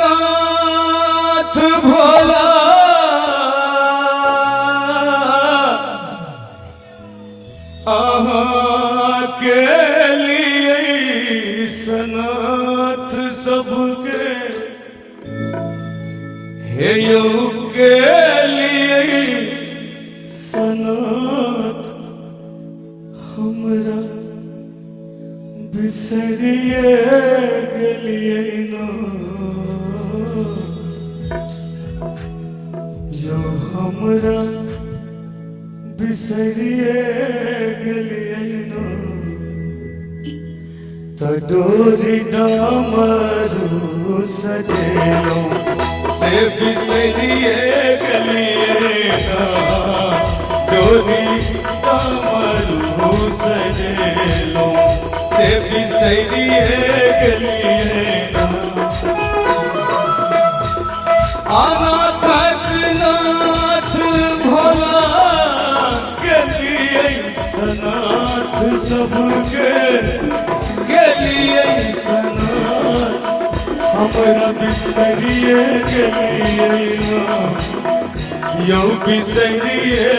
नाथ भोला अहाँ के लिए सनाथ सबके हे यौ के लिए सनाथ हमरा बिसरिए गेलिए ना जो हमरा बिसरिए गेलिए ना तो डोरी डामरू सजेलो से बिसरिए गेलिए ना डोरी डामरू सजेलो से बिसरिए गेलिए ना अनाथ नाथ भोला के लिए सनाथ सबके के लिए सनाथ हमरा बिसरिए गेलिए ना यौ बिसरिए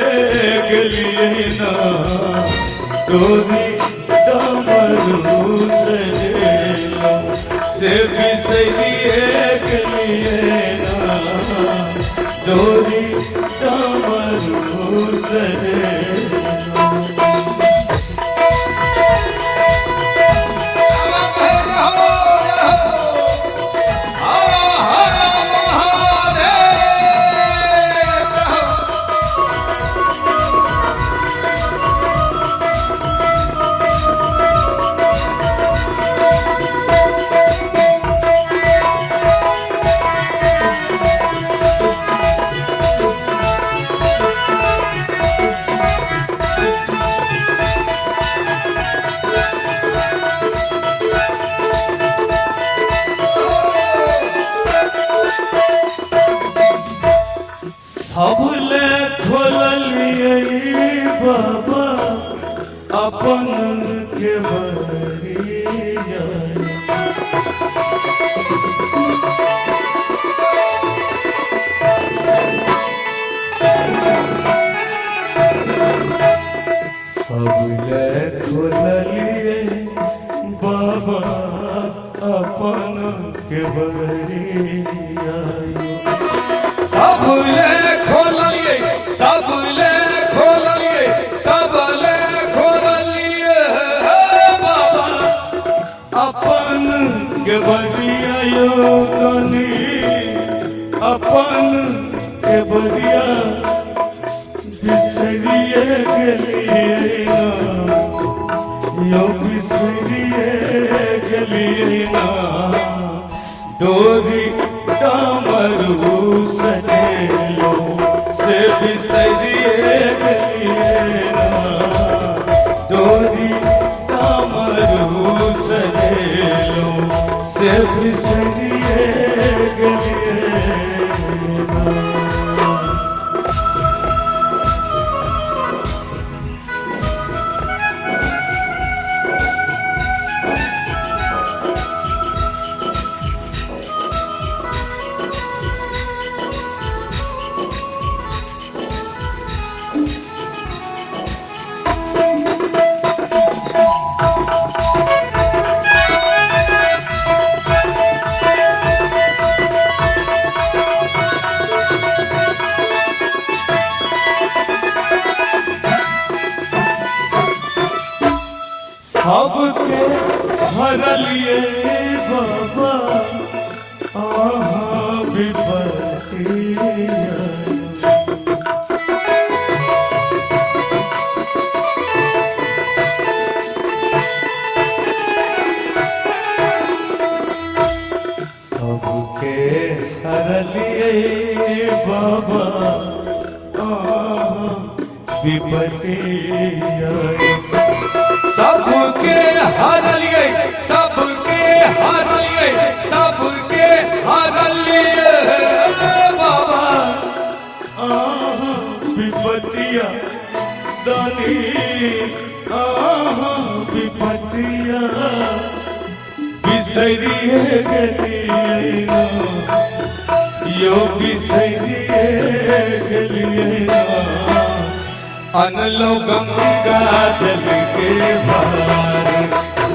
गेलिए ना तोरी डामरू सजेलो से बिसरिए गेलिए ना तोरी डामरू सजेलो सबले खोलिए बाबा अपन के बरिया सबले खोलिए बाबा अपन के बरिया सबले खोलिए सबले खोलिए सबले खोलिए बाबा अपन के बरिया यो कनी अपन के बरिया बिसरिए गेलिए ना यो बिसरिए गेलिए ना डोरी डामरू सजेलो से बिसरिए गेलिए ना डोरी डामरू सजेलो से बिसरिए गेलिए ना सबके भरलिए बाबा आहाँ विपत्तिया सबके भरलिए बाबा आहाँ विपत्तिया सबके हर लिए सबके हर लिए सबके हर लिए बाबा विपत्तिया दानी विपत्तिया बिसरिए गलिए यो बिसरिए गलिए अनलो गंगा जल के भार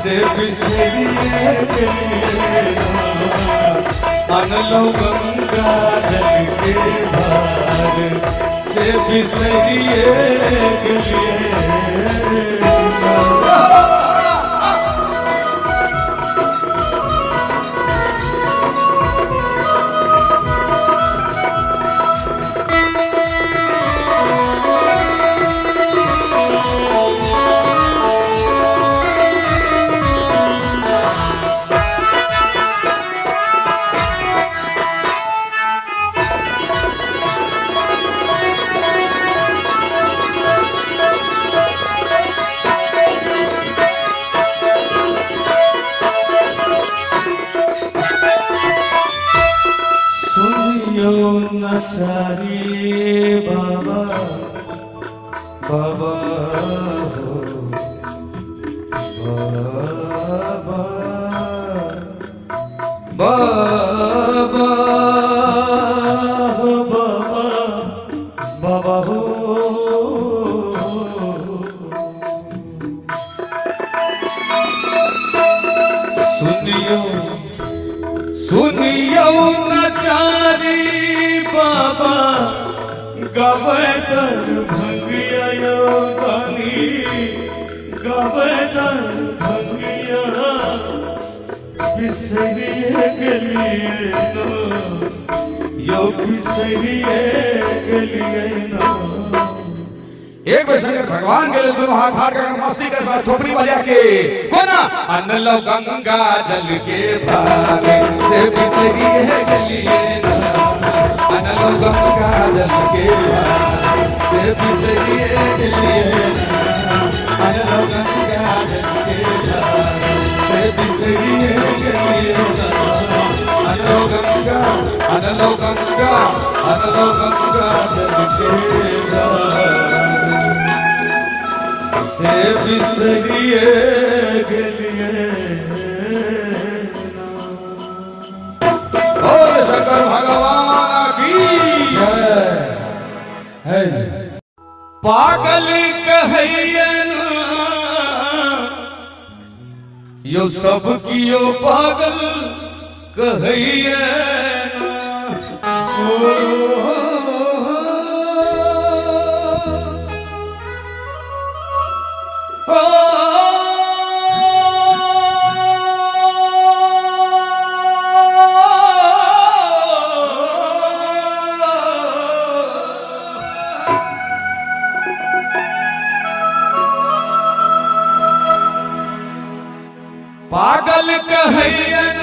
से बिसरिए गलिए अनलो गंगा जल के भार से बिसरिए गलिए सारी बाबा बाबा हो बाबा बाबा हो बाबा हो सुनियो सुनियो नचारी बाबा गवदर भंगिया गानी गवदर भंगिया बिसरिए गलिए नो यो बिसरिए गलिए नो। एक बार शंकर भगवान के लिए दोनों हाथ हाथ कर मस्ती के साथ थोपड़ी बजा के कोना अनलो गंगा जल के भाग से बिसरिए गलिए अनलो गंगा जल के भार से बिसरिए गलिए अनलो गंगा जल के भार से बिसरिए गलिए अनलो गंगा अनलो गंगा अनलो गंगा जल के भार से बिसरिए गलिए। बोल शंकर भगवान पागल कहैयन यो सब कियो पागल कहैयन पागल कहैयन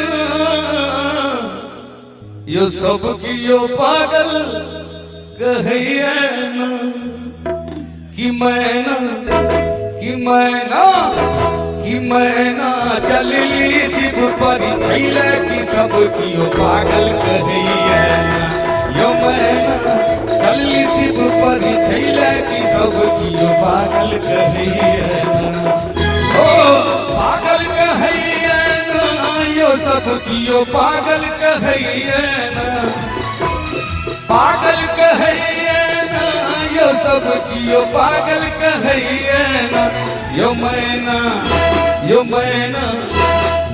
यो सब कियो पागल कहैयन कि मैना कि मैना कि मैना चलली शिव पर छैले कि सब कियो पागल कहैयन यो मैना चलली शिव पर छैले कि सब कियो पागल कहैयन ओ पागल कहैयन यो सब कियो पागल कहैयन पागल कहैयन यो सब कियो पागल कहैयन यो मैना यो मैना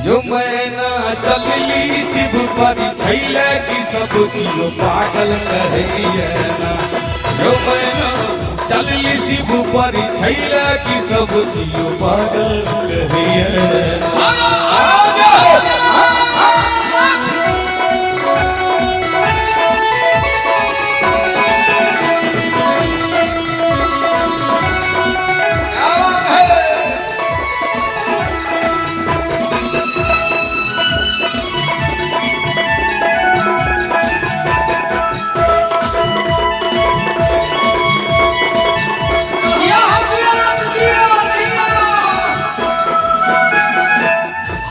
यो मैना चलली शिव पर छैले कि सब कियो पागल कहैयन यो मैना चलली शिव पर छैले कि सब कियो पागल कहैयन।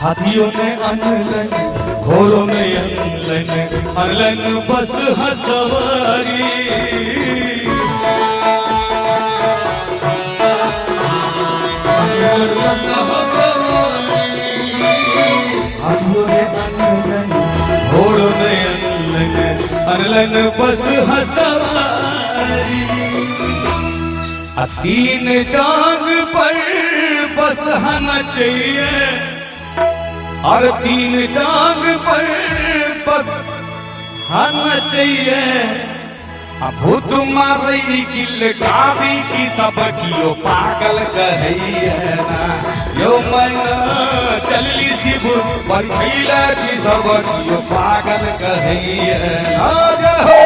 हाथियों ने अनलन घोड़ों ने अनलन अनलन बस हसवारी हाथियों ने अनलन घोड़ों ने अनलन बस हसवारी। तीन टांग पर बस हना चाहिए और तीन टांग पर बस हना चाहिए। भूत मारी किल गावी की सब कियो पागल कहिए ना यो मन चलली शिव परिला की सब कियो पागल कहिए ना हो।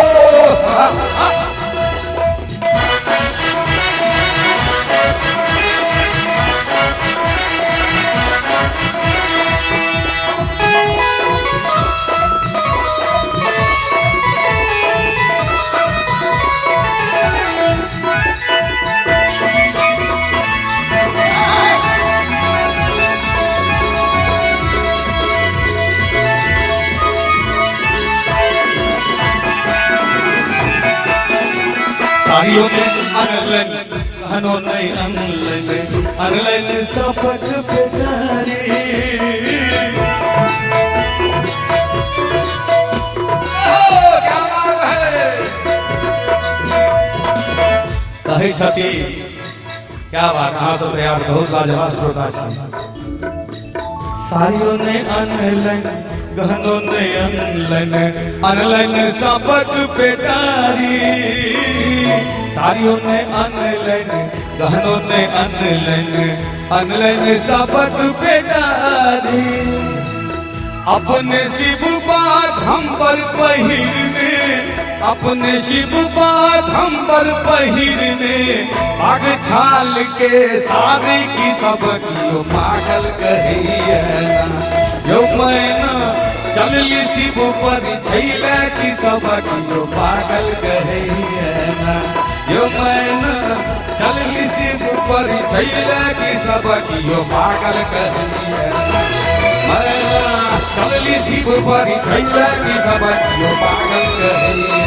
सारियों ने अनलन हनो नहीं अनलन सपक बेचारी। क्या बात है कही छठी क्या बात हाँ सब यार बहुत लाजवाब श्रोता छी। सारियों ने अनलन गहनों ने अनलन सबक बेटारी। सारियों ने अनलन गहनों ने अनलन सबक बेटारी। अपने शिव बात हम पर पहिरने अपने शिव बात हम पर पहिरने पाग छाल के सारे की सब कियो पागल कहिए ना यो मैना चलली शिव पर छैला की सब कियो पागल कहिए ना यो मैना चलली शिव पर छैला की सब कियो पागल कहिए ना चलली शिव पर छैला की सब कियो पागल कहिए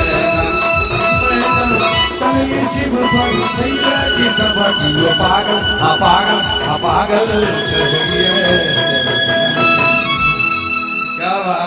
ना चलली शिव पर छैला की सब कियो पागल पागल कहिए। क्या बात।